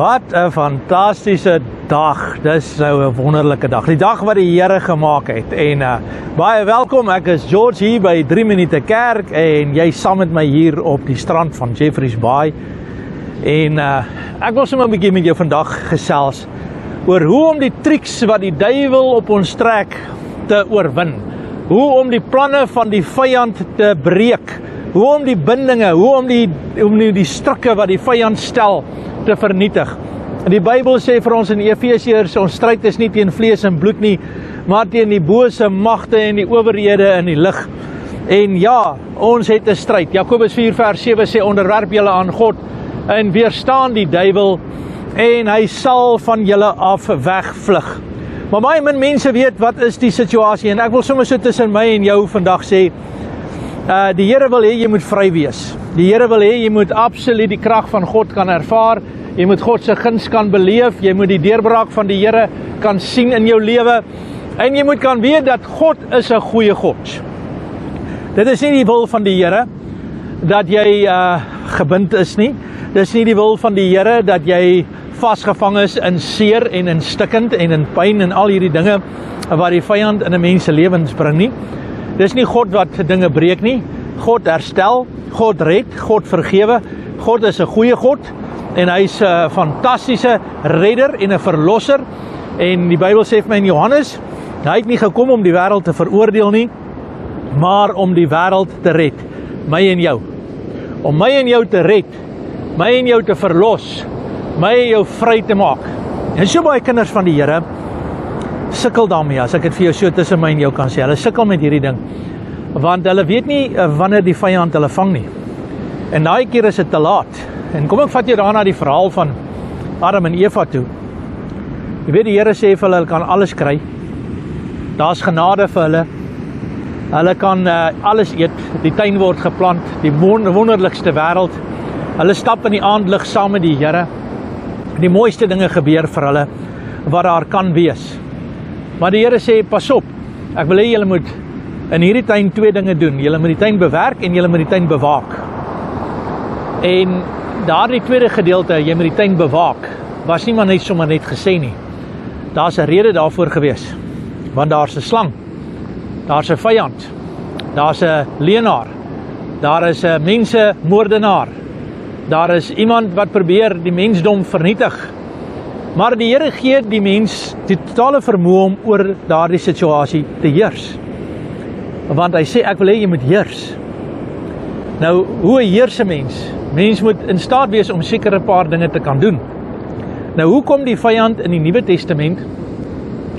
Wat 'n fantastiese dag, dis nou 'n wonderlike dag, die dag wat die Here gemaak het, en baie welkom, ek is George hier by 3 Minute Kerk, en jy saam met my hier op die strand van Jeffreys Bay, en ek wil sommer 'n bietjie met jou vandag gesels, oor hoe om die triks wat die duiwel op ons trek te oorwin, hoe om die planne van die vyand te breek, hoe om die bindinge, hoe om die strikke wat die vyand stel, te vernietig. Die Bybel sê vir ons in Efesiërs, ons stryd is nie teen vlees en bloed nie, maar teen die bose magte en die owerhede in die lig. En ja, ons het 'n stryd. Jakobus 4 vers 7 sê, onderwerp julle aan God en weerstaan die duiwel en hy sal van julle af wegvlug. Maar baie min mense weet wat is die situasie, en ek wil sommer so tussen my en jou vandag sê, die Here wil hê jy moet vry wees. Die Here wil hê jy moet absoluut die krag van God kan ervaar. Jy moet God se guns kan beleef. Jy moet die deurbraak van die Here kan sien in jou lewe. En jy moet kan weet dat God is 'n goeie God. Dit is nie die wil van die Here dat jy gebind is nie. Dit is nie die wil van die Here dat jy vasgevang is in seer en in stikkend en in pyn en al hierdie dinge wat die vyand in 'n mens se lewens bring nie. Dis nie God wat dinge breek nie. God herstel, God red, God vergewe. God is 'n goeie God en hy's 'n fantastiese redder en 'n verlosser. En die Bybel sê vir my in Johannes, hy het nie gekom om die wêreld te veroordeel nie, maar om die wêreld te red, my en jou. Om my en jou te red, my en jou te verlos, my en jou vry te maak. En so baie kinders van die Here sukkel daarmee, as ek dit vir jou so tussen my en jou kan sê. Hulle sukkel met hierdie ding, want hulle weet nie wanneer die vyand hulle vang nie. En daai keer is dit te laat. En kom ek vat jou daarna die verhaal van Adam en Eva toe. Jy weet, die Here sê vir hulle kan alles kry. Daar's genade vir hulle. Hulle kan alles eet. Die tuin word geplant, die wonderlikste wêreld. Hulle stap in die aandlig saam met die Here. Die mooiste dinge gebeur vir hulle wat daar kan wees. Maar die Here sê, pas op, ek wil hê julle moet in hierdie tuin 2 dinge doen. Julle moet die tuin bewerk en julle moet die tuin bewaak. En daardie tweede gedeelte, jy moet die tuin bewaak, was nie maar net sommer net gesê nie. Daar's 'n rede daarvoor gewees. Want daar's 'n slang, daar's 'n vyand, daar's 'n leienaar, daar is 'n mensemoordenaar, daar is iemand wat probeer die mensdom vernietig. Maar die Here gee die mens die totale vermoë om oor daardie situasie te heers. Want hy sê, ek wil hê jy moet heers. Nou, hoe heers 'n mens? Mens moet in staat wees om sekere paar dinge te kan doen. Nou, hoe kom die vyand in die Nuwe Testament?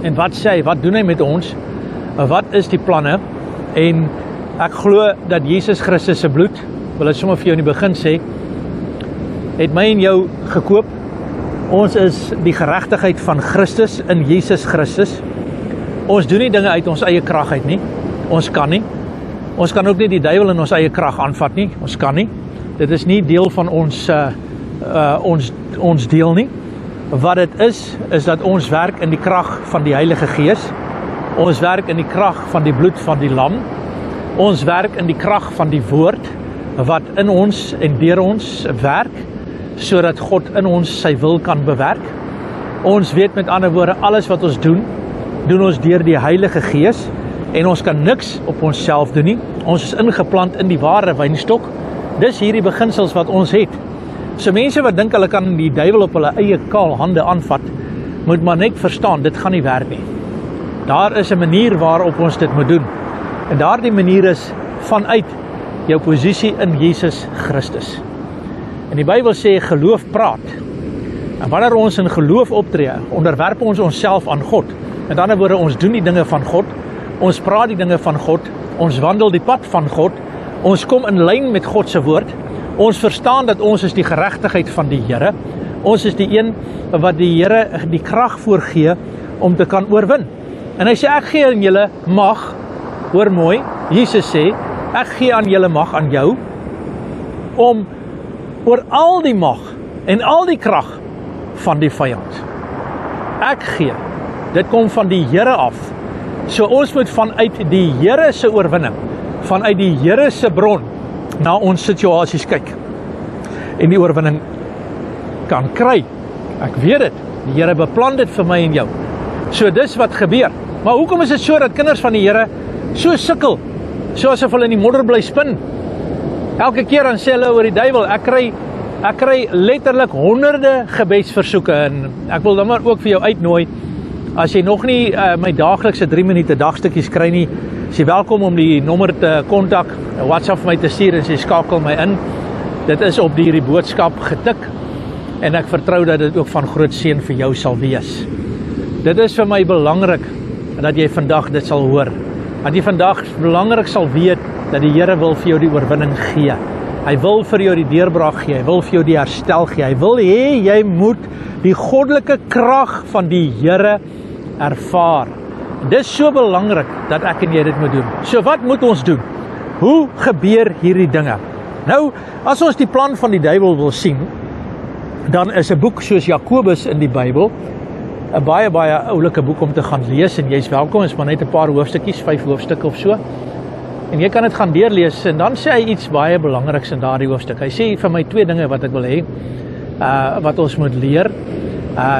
En wat sê hy? Wat doen hy met ons? Wat is die planne? En ek glo dat Jesus Christus se bloed, wil ek sommer vir jou in die begin sê, het my en jou gekoop. Ons is die geregtigheid van Christus in Jesus Christus. Ons doen nie dinge uit ons eie krag uit nie. Ons kan nie. Ons kan ook nie die duiwel in ons eie krag aanvat nie. Ons kan nie. Dit is nie deel van ons deel nie. Wat dit is dat ons werk in die krag van die Heilige Gees. Ons werk in die krag van die bloed van die lam. Ons werk in die krag van die woord wat in ons en deur ons werk, sodat God in ons sy wil kan bewerk. Ons weet met ander woorde, alles wat ons doen ons deur die Heilige Gees, en ons kan niks op onsself doen nie. Ons is ingeplant in die ware wynstok. Dis hierdie beginsels wat ons het. So mense wat dink hulle kan die duiwel op hulle eie kaal hande aanvat, moet maar net verstaan, dit gaan nie werk nie. Daar is 'n manier waarop ons dit moet doen. En daardie manier is vanuit jou posisie in Jesus Christus. En die Bybel sê, geloof praat. En wanneer ons in geloof optree, onderwerp ons onsself aan God. Met ander woorde, ons doen die dinge van God, ons praat die dinge van God, ons wandel die pad van God, ons kom in lyn met God se woord, ons verstaan dat ons is die geregtigheid van die Here, ons is die een wat die Here die krag voorgee om te kan oorwin. En hy sê, ek gee aan julle mag, hoor mooi, Jesus sê, ek gee aan julle mag, aan jou, om oor al die mag en al die krag van die vyand. Ek gee, dit kom van die Here af. So ons moet vanuit die Here se oorwinning, vanuit die Here se bron, na ons situasies kyk. En die oorwinning kan kry. Ek weet dit. Die Here beplan dit vir my en jou. So dis wat gebeur. Maar hoekom is dit so dat kinders van die Here so sukkel? So asof hulle in die modder bly spin. Elke keer dan sê hulle oor die duiwel, ek kry letterlik honderde gebedsversoeke en ek wil dan maar ook vir jou uitnooi. As jy nog nie my daaglikse 3 minute dagstukkies kry nie, is jy welkom om die nommer te kontak, WhatsApp vir my te stuur en jy skakel my in. Dit is op hierdie boodskap getik en ek vertrou dat dit ook van groot seën vir jou sal wees. Dit is vir my belangrik dat jy vandag dit sal hoor. Dat jy vandag belangrik sal weet dat die Here wil vir jou die oorwinning gee. Hy wil vir jou die deurbraak gee, hy wil vir jou die herstel gee. Hy wil hê jy moet die goddelike krag van die Here ervaar. Dis so belangrik dat ek en jy dit moet doen. So wat moet ons doen? Hoe gebeur hierdie dinge? Nou, as ons die plan van die duiwel wil sien, dan is 'n boek soos Jakobus in die Bybel 'n baie oulike boek om te gaan lees en jy's welkom, is maar net 'n paar hoofstukkies, 5 hoofstukke of so. En jy kan dit gaan deurlees en dan sê hy iets baie belangriks in daardie hoofstuk. Hy sê vir my 2 dinge wat ek wil hê, wat ons moet leer.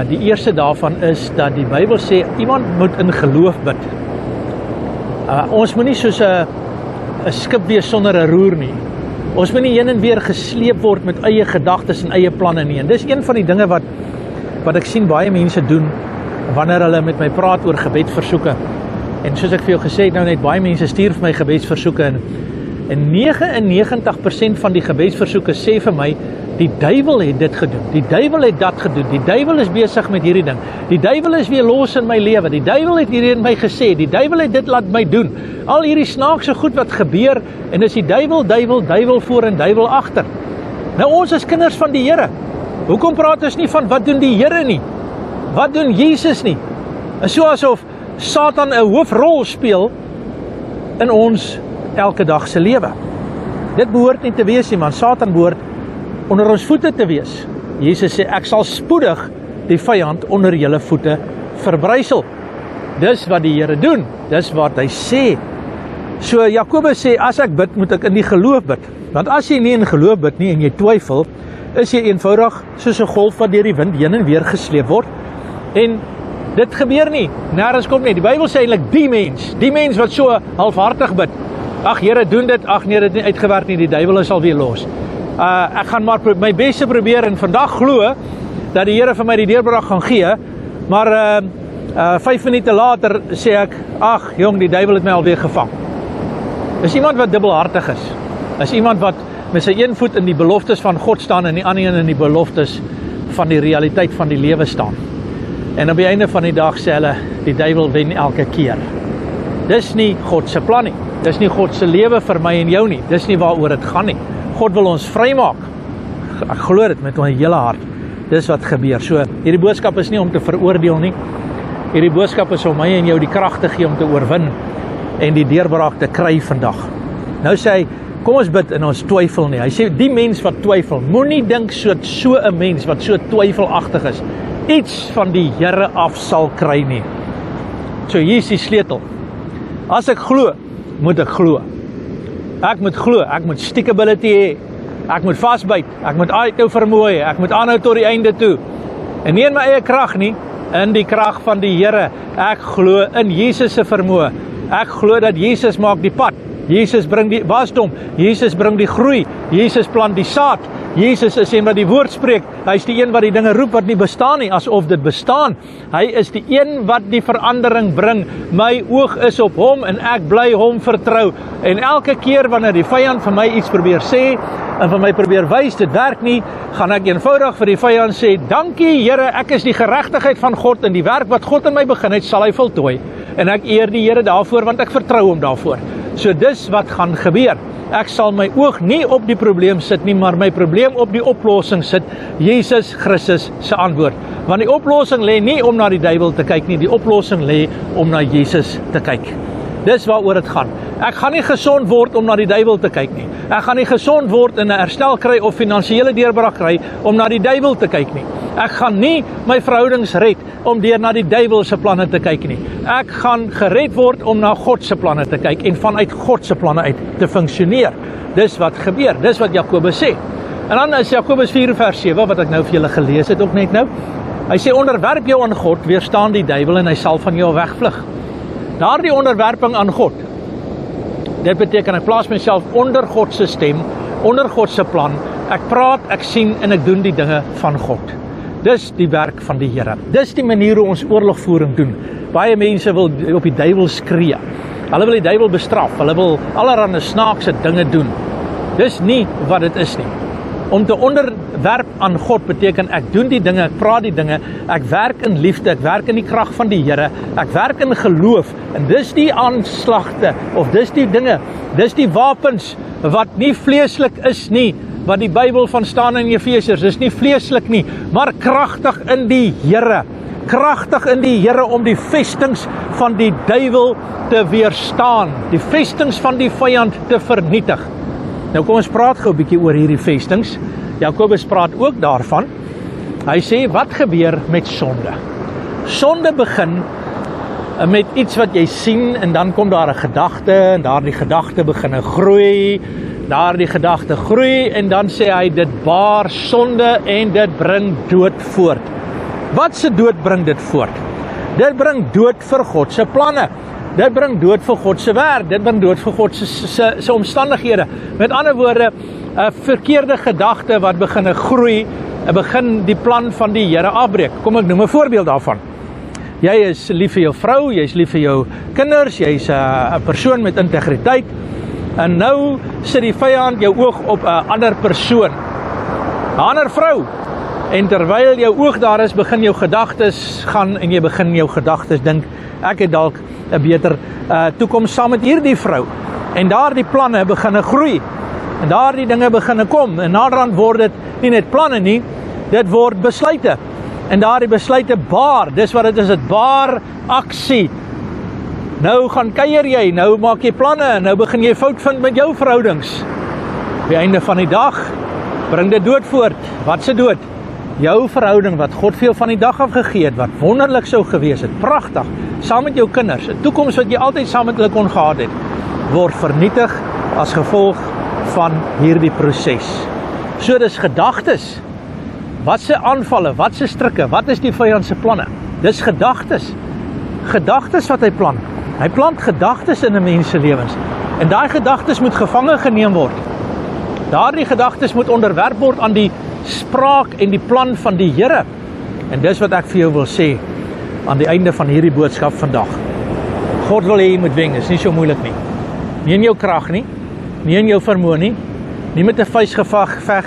Die eerste daarvan is dat die Bybel sê iemand moet in geloof bid. Ons moet nie soos 'n skip wees sonder 'n roer nie. Ons moet nie heen en weer gesleep word met eie gedagtes en eie planne nie. En dis een van die dinge wat ek sien baie mense doen wanneer hulle met my praat oor gebedsversoeke. En soos ek vir jou gesê het, nou net baie mense stuur vir my gebedsversoeke en 99% van die gebedsversoeke sê vir my, die duiwel het dit gedoen, die duiwel het dat gedoen, die duiwel is besig met hierdie ding, die duiwel is weer los in my lewe, die duiwel het hierdie in my gesê, die duiwel het dit laat my doen, al hierdie snaakse goed wat gebeur, en is die duiwel voor en duiwel agter. Nou ons is kinders van die Here, hoekom praat ons nie van wat doen die Here nie, wat doen Jesus nie, is so asof Satan 'n hoofrol speel in ons elke dag se lewe. Dit behoort nie te wees nie, man. Satan behoort onder ons voete te wees. Jesus sê, ek sal spoedig die vyand onder julle voete verbrysel. Dis wat die Here doen, dis wat hy sê. So Jakobus sê, as ek bid, moet ek in die geloof bid. Want as jy nie in geloof bid nie en jy twyfel, is jy eenvoudig soos 'n golf wat deur die wind heen en weer gesleep word. En dit gebeur nie, nêrens kom nie. Die Bybel sê eintlik die mens wat so halfhartig bid. Ag Here, doen dit, ag nee, dit het nie uitgewerk nie, die duiwel is alweer los. Ek gaan maar my beste probeer en vandag glo dat die Here vir my die deurbraak gaan gee, maar 5 minute later sê ek, ag jong, die duiwel het my alweer gevang. Is iemand wat dubbelhartig is. Is iemand wat met sy een voet in die beloftes van God staan en die ander een in die beloftes van die realiteit van die lewe staan. En op die einde van die dag sê hulle, die duiwel wen elke keer. Dis nie God se plan nie. Dis nie God se lewe vir my en jou nie. Dis nie waaroor dit gaan nie. God wil ons vrymaak. Ek glo dit met my hele hart. Dis wat gebeur. So, hierdie boodskap is nie om te veroordeel nie. Hierdie boodskap is om my en jou die krag te gee om te oorwin en die deurbraak te kry vandag. Nou sê hy, kom ons bid en ons twyfel nie. Hy sê, die mens wat twyfel, moenie dink so 'n mens wat so twyfelagtig is, iets van die Here af sal kry nie. So hier is die sleutel. As ek glo, moet ek glo. Ek moet glo, ek moet stickability hê. Ek moet vasbyt, ek moet uithou vermoë hê, ek moet aanhou tot die einde toe. En nie in my eie krag nie, in die krag van die Here. Ek glo in Jesus se vermoë. Ek glo dat Jesus maak die pad. Jesus bring die wasdom, Jesus bring die groei, Jesus plant die saad, Jesus is een wat die woord spreek, hy is die een wat die dinge roep wat nie bestaan nie, asof dit bestaan, hy is die een wat die verandering bring, my oog is op hom en ek bly hom vertrou, en elke keer wanneer die vyand vir my iets probeer sê, en vir my probeer wys, dit werk nie, gaan ek eenvoudig vir die vyand sê, dankie Here, ek is die geregtigheid van God, en die werk wat God in my begin het, sal hy voltooi, en ek eer die Here daarvoor, want ek vertrou hom daarvoor. So dis wat gaan gebeur. Ek sal my oog nie op die probleem sit nie, maar my probleem op die oplossing sit, Jesus Christus se antwoord. Want die oplossing lê nie om na die duiwel te kyk nie, die oplossing lê om na Jesus te kyk. Dis waaroor dit gaan. Ek gaan nie gesond word om na die duiwel te kyk nie. Ek gaan nie gesond word en 'n herstel kry of finansiële deurbraak kry om na die duiwel te kyk nie. Ek gaan nie my verhoudings red om deur na die duiwel se planne te kyk nie. Ek gaan gered word om na God se planne te kyk en vanuit God se planne uit te funksioneer. Dis wat gebeur. Dis wat Jakobus sê. En dan is Jakobus 4 vers 7 wat ek nou vir julle gelees het ook net nou. Hy sê, onderwerp jou aan God, weerstaan die duiwel en hy sal van jou wegvlug. Daardie onderwerping aan God, dit beteken, ek plaas myself onder God se stem, onder God se plan, ek praat, ek sien en ek doen die dinge van God. Dis die werk van die Here. Dis die manier hoe ons oorlogvoering doen. Baie mense wil op die duiwel skree. Hulle wil die duiwel bestraf, hulle wil allerhande snaakse dinge doen. Dis nie wat dit is nie. Om te onderwerp aan God beteken, ek doen die dinge, ek praat die dinge, ek werk in liefde, ek werk in die krag van die Here, ek werk in geloof, en dis die aanslagte, of dis die dinge, dis die wapens, wat nie vleeslik is nie, wat die Bybel van staan in Efesiërs, dis nie vleeslik nie, maar kragtig in die Here, kragtig in die Here om die vestings van die duiwel te weerstaan, die vestings van die vyand te vernietig. Nou kom ons praat gou 'n bietjie oor hierdie vestings. Jakobus praat ook daarvan. Hy sê, wat gebeur met sonde? Sonde begin met iets wat jy sien, en dan kom daar 'n gedagte, en daardie gedagte begin groei, daardie gedagte groei, en dan sê hy, dit baar sonde, en dit bring dood voort. Wat se dood bring dit voort? Dit bring dood vir God se planne. Dit bring dood vir God se werk, dit bring dood vir God se omstandighede. Met ander woorde, 'n verkeerde gedagte wat begin groei, begin die plan van die Here afbreek. Kom ek noem 'n voorbeeld daarvan. Jy is lief vir jou vrou, jy is lief vir jou kinders, jy is 'n persoon met integriteit, en nou sit die vyand jou oog op 'n ander persoon, 'n ander vrou. En terwyl jou oog daar is, begin jou gedagtes gaan, en jy begin jou gedagtes dink, ek het dalk 'n beter toekoms saam met hierdie vrou. En daardie planne begin groei. En daardie dinge begin kom. En naderhand word dit nie net planne nie, dit word besluite. En daardie besluite baar, dis wat dit is, dit baar aksie. Nou gaan kuier jy, nou maak jy planne, nou begin jy fout vind met jou verhoudings. Op die einde van die dag, bring dit dood voort. Wat se dood? Jou verhouding wat God vir jou van die dag af gegee het, wat wonderlik sou gewees het, pragtig, saam met jou kinders, 'n toekoms wat jy altyd saam met hulle kon gehad het, word vernietig as gevolg van hierdie proses. So dis gedagtes. Wat se aanvalle, wat se strikke, wat is die vyand se planne? Dis gedagtes. Gedagtes wat hy plant. Hy plant gedagtes in 'n mens se lewens. En daai gedagtes moet gevange geneem word. Daardie gedagtes moet onderwerp word aan die spraak en die plan van die Here. En dis wat ek vir jou wil sê aan die einde van hierdie boodskap vandag. God wil hê jy moet wen, is nie so moeilik nie. Nie in jou krag nie, nie in jou vermoë nie, nie met 'n vuisgeveg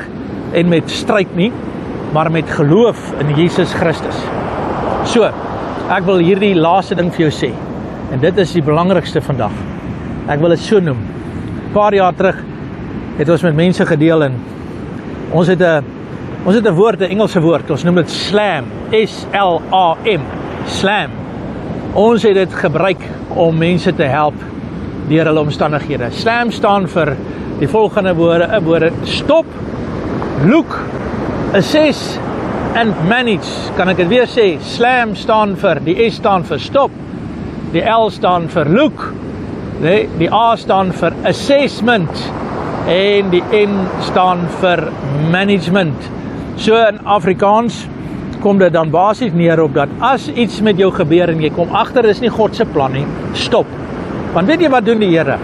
en met stryd nie, maar met geloof in Jesus Christus. So, ek wil hierdie laaste ding vir jou sê, en dit is die belangrikste vandag. Ek wil dit so noem. 'n Paar jaar terug het ons met mense gedeel, en ons het 'n woord, 'n Engelse woord, ons noem dit slam, S-L-A-M, slam. Ons het dit gebruik om mense te help deur hulle omstandighede. Slam staan vir die volgende woorde, stop, look, assess and manage. Kan ek dit weer sê? Slam staan vir, die S staan vir stop, die L staan vir look, die A staan vir assessment, en die N staan vir management. So in Afrikaans kom dit dan basies neer op dat as iets met jou gebeur en jy kom agter is nie God se plan nie, stop. Want weet jy wat doen die Here?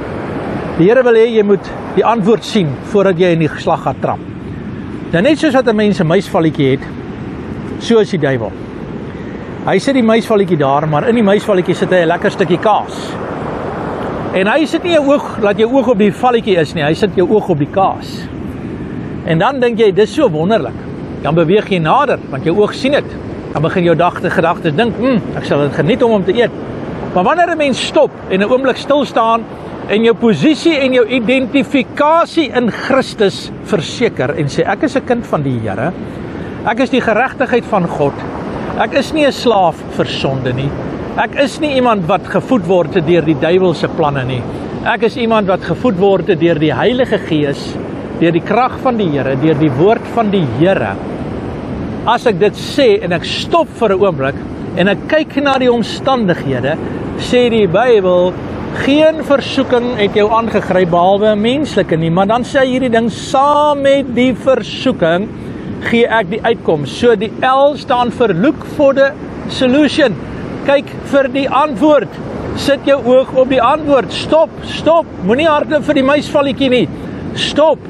Die Here wil hê jy moet die antwoord sien voordat jy in die slag gaan trap. Dan net soos wat 'n mens 'n muisvalletjie het, so is die duiwel. Hy sit die muisvalletjie daar, maar in die muisvalletjie sit hy 'n lekker stukkie kaas. En hy sit nie jou oog, laat jou oog op die valletjie is nie, hy sit jou oog op die kaas. En dan dink jy, dis so wonderlik. Dan beweeg jy nader, want jou oog sien dit. Dan begin jou gedagtes dink, ek sal dit geniet om te eet. Maar wanneer 'n mens stop en 'n oomblik stil staan en jou posisie en jou identifikasie in Christus verseker en sê, ek is 'n kind van die Here, ek is die geregtigheid van God, ek is nie 'n slaaf vir sonde nie, ek is nie iemand wat gevoed word deur die duiwel se planne nie, ek is iemand wat gevoed word deur die Heilige Gees, deur die krag van die Here, deur die woord van die Here. As ek dit sê en ek stop vir 'n oomblik en ek kyk na die omstandighede, sê die Bybel, geen versoeking het jou aangegryp behalwe 'n menslike nie, maar dan sê hy hierdie ding, saam met die versoeking gee ek die uitkoms. So die L staan vir look for the solution. Kyk vir die antwoord. Sit jou oog op die antwoord. Stop. Moenie hardloop vir die muisvalletjie nie. Stop.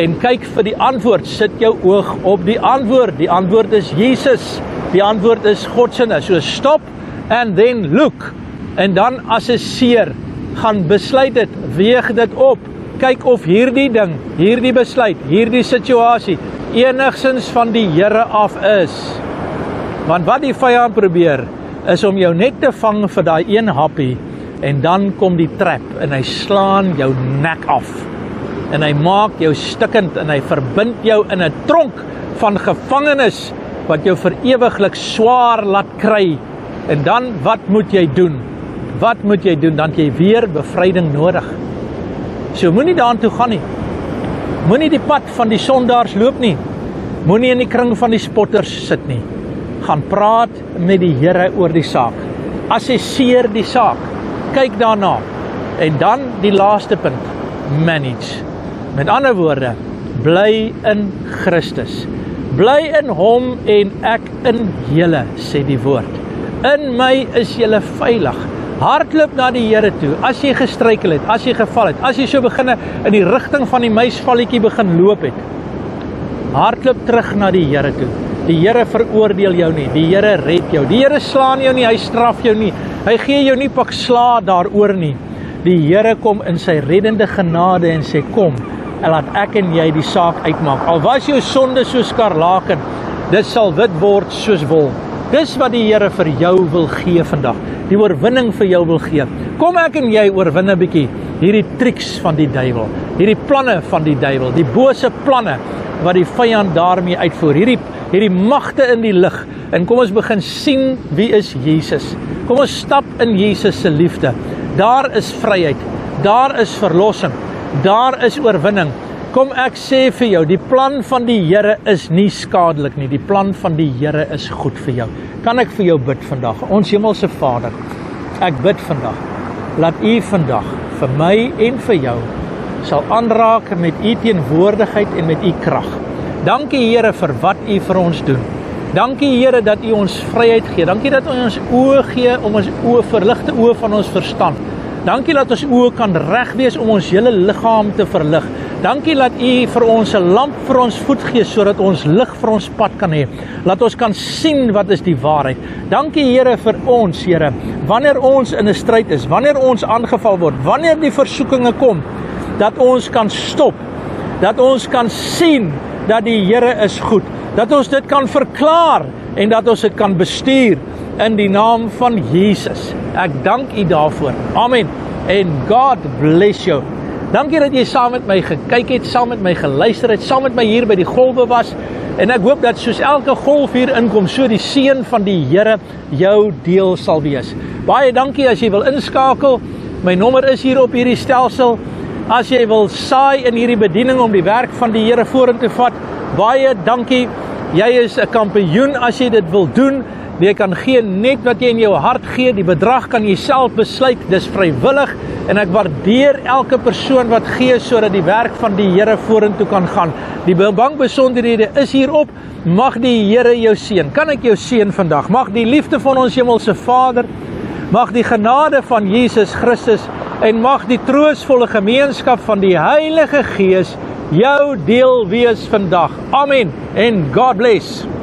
En kyk vir die antwoord. Sit jou oog op die antwoord. Die antwoord is Jesus. Die antwoord is God se. So stop and then look. En dan assesseer. Gaan besluit dit. Weeg dit op. Kyk of hierdie ding, hierdie besluit, hierdie situasie enigsins van die Here af is. Want wat die vyand probeer, is om jou net te vang vir daai een happie, en dan kom die trap, en hy slaan jou nek af, en hy maak jou stikkend, en hy verbind jou in 'n tronk van gevangenis, wat jou vir ewiglik swaar laat kry. En dan, wat moet jy doen? Wat moet jy doen? Dan het jy weer bevryding nodig. So moenie daartoe gaan nie. Moenie die pad van die sondaars loop nie. Moenie in die kring van die spotters sit nie. Gaan praat met die Here oor die saak. Assesseer die saak. Kyk daarna. En dan die laaste punt. Manage. Met ander woorde, bly in Christus. Bly in hom en ek in julle, sê die woord. In my is julle veilig. Hardloop na die Here toe, as jy gestruikel het, as jy geval het, as jy so begin in die rigting van die muisvalletjie begin loop het. Hardloop terug na die Here toe. Die Here veroordeel jou nie, die Here red jou. Die Here slaan jou nie, hy straf jou nie. Hy gee jou nie pak sla daaroor nie. Die Here kom in sy reddende genade en sê kom, en laat ek en jy die saak uitmaak. Al was jou sonde soos skarlaken, dit sal wit word soos wol. Dis wat die Here vir jou wil gee vandag. Die oorwinning vir jou wil gee. Kom ek en jy oorwin 'n bietjie hierdie triks van die duiwel, hierdie planne van die duiwel, die bose planne wat die vyand daarmee uitvoer, hierdie magte in die lig. En kom ons begin sien wie is Jesus. Kom ons stap in Jesus se liefde. Daar is vryheid, daar is verlossing, daar is oorwinning. Kom ek sê vir jou, die plan van die Here is nie skadelik nie. Die plan van die Here is goed vir jou. Kan ek vir jou bid vandag? Ons hemelse Vader, ek bid vandag, laat U vandag vir my en vir jou sal aanraak met U teenwoordigheid en met U krag. Dankie Here vir wat U vir ons doen. Dankie Here dat U ons vryheid gee. Dankie dat U ons oë gee om ons oë verligte oë van ons verstand. Dankie dat ons oë kan reg wees om ons hele liggaam te verlig. Dankie dat U vir ons 'n lamp vir ons voet gee sodat ons lig vir ons pad kan hê. Laat ons kan sien wat is die waarheid. Dankie Here vir ons, Here, wanneer ons in 'n stryd is, wanneer ons aangeval word, wanneer die versoekinge kom, dat ons kan stop, dat ons kan sien dat die Here is goed, dat ons dit kan verklaar en dat ons dit kan bestuur in die naam van Jesus. Ek dank U daarvoor. Amen. En God bless you. Dankie dat jy saam met my gekyk het, saam met my geluister het, saam met my hier by die golwe was. En ek hoop dat soos elke golf hier inkom, so die seën van die Here jou deel sal wees. Baie dankie as jy wil inskakel. My nommer is hier op hierdie stelsel. As jy wil saai in hierdie bediening om die werk van die Here vorentoe vat, baie dankie. Jy is 'n kampioen as jy dit wil doen. Jy kan gee net wat jy in jou hart gee. Die bedrag kan jy self besluit. Dis vrywillig en ek waardeer elke persoon wat gee sodat die werk van die Here vorentoe kan gaan. Die bankbesonderhede is hierop. Mag die Here jou seën. Kan ek jou seën vandag? Mag die liefde van ons hemelse Vader, mag die genade van Jesus Christus en mag die troostvolle gemeenskap van die Heilige Gees jou deel wees vandag. Amen en God bless.